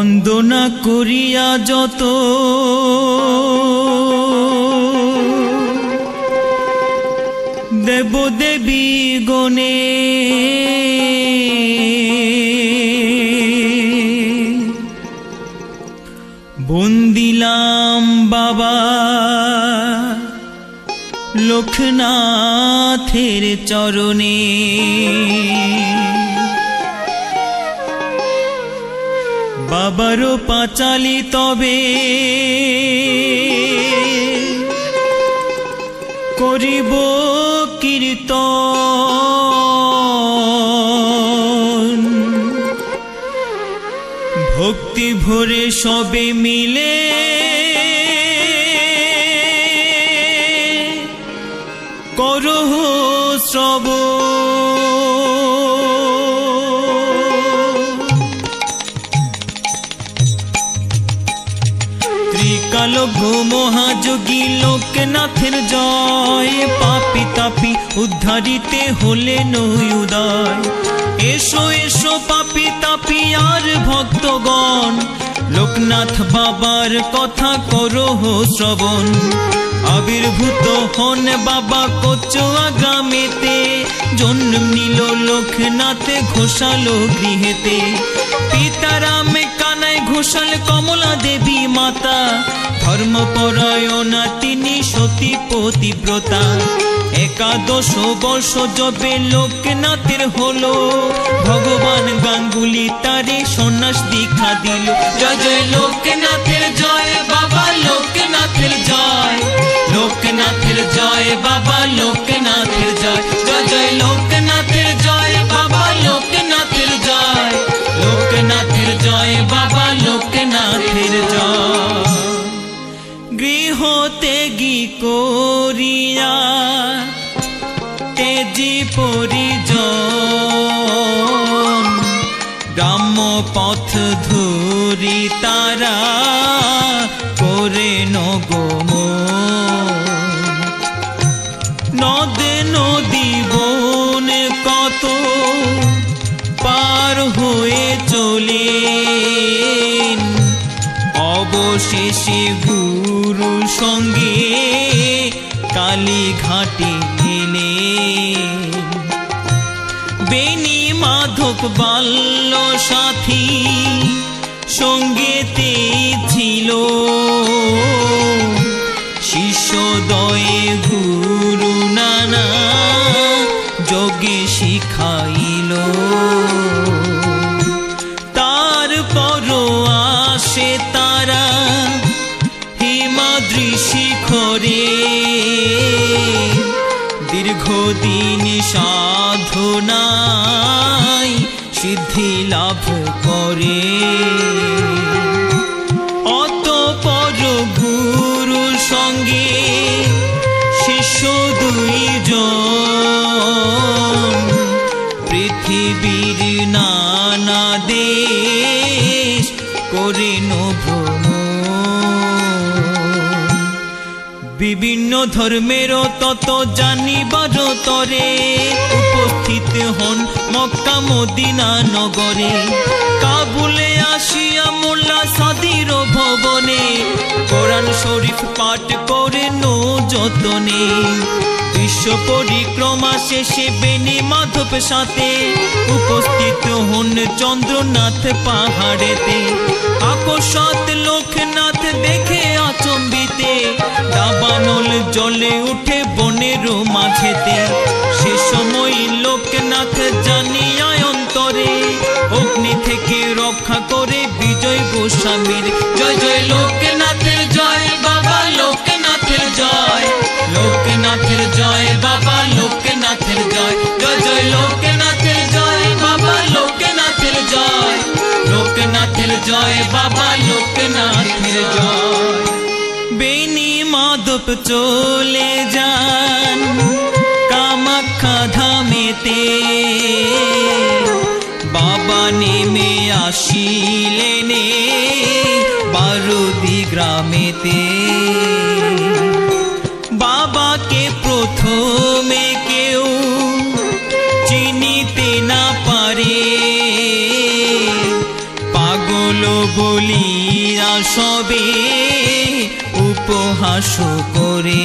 বন্দনা করিয়া যত দেব দেবী গণে বন্দিলাম বাবা লোকনাথের চরণে। বাবারও পাঁচালি তবে করিব কীর্তন, ভক্তি ভরে সবে মিলে করহ শ্রবণ। ত্রিকালজ্ঞ মহাযোগী লোকনাথের জয়, পাপী তাপী উদ্ধারিতে হলে নই উদয়। এসো এসো পাপী তাপী আর ভক্তগণ, লোকনাথ বাবার কথা করহ শ্রবণ। আবির্ভূত হন বাবা কচুয়া গ্রামেতে, জন্ম নিল লোকনাথে ঘোষালো গৃহেতে। পিতারাম কানাই ঘোষাল কমলা দেবী মাতা, ধর্মপরায়ণা তিনি সতী পতিব্রতা। একাদশ বর্ষ যবে লোকনাথের হলো, ভগবান গাঙ্গুলি তারে সন্ন্যাস দীক্ষা দিল। জয় জয় লোকনাথের জয়, বাবা লোকনাথের জয়, লোকনাথের জয়, বাবা লোকনাথের জয়। জয় জয় লোকনাথের জয়, বাবা লোকনাথের জয়, লোকনাথের জয়, বাবা লোকনাথের জয়। গৃহ ত্যাগী করিয়া তেজি পরিজন, গ্রাম্য পথ ধরি তারা করে নগমন। নদে নদী বন কত পার হয়ে চলে, অবশেষে গুরু সঙ্গে কালীঘাটে এলে। বেনি মাধব বাল্য সাথী সঙ্গেতে ছিল, শিষ্যদয়ে গুরু নানা যোগে শিখাইল। তারপর আসে তারা হিমাদ্রি শিখরে, দীর্ঘদিন সাধনায় সিদ্ধি লাভ করে। অতঃপর গুরু সঙ্গে শিষ্য দুইজন, পৃথিবীর নানা দেশ করেন ভ্রমণ। বিভিন্ন ধর্মের তত জানিবার তরে, উপস্থিত হন মক্কা মদিনা নগরে। কাবুলে আসিয়া মোল্লা সাদির ভবনে, কোরআন শরীফ পাঠ করে নো যতনে। বিশ্ব পরিক্রমা শেষে বেনি মাধব সাথে, উপস্থিত হন চন্দ্রনাথ পাহাড়েতে। আকস্মাৎ লোকনাথ দেখে আচম্বিতে, দাবানল জলে উঠে বনের মাঝেতে। সে সময় লোকনাথ জানিয়া অন্তরে, অগ্নি থেকে রক্ষা করে বিজয় গোস্বামীর। জয় জয় লোকনাথের জয়, বাবা লোকনাথের জয়, লোকনাথের জয়, বাবা লোকনাথের জয়। জয় জয় লোকনাথের জয়, বাবা লোকনাথের জয়, লোকনাথের জয়, বাবা লোকনাথের জয়। বেনি মাধব চলে যান কামাখ্যা ধামেতে, বাবা নেমে আসিলেন বারুদি গ্রামেতে। বাবাকে প্রথমে কেউ চিনিতে না পারে, পাগল বলে সবে উপহাস করে।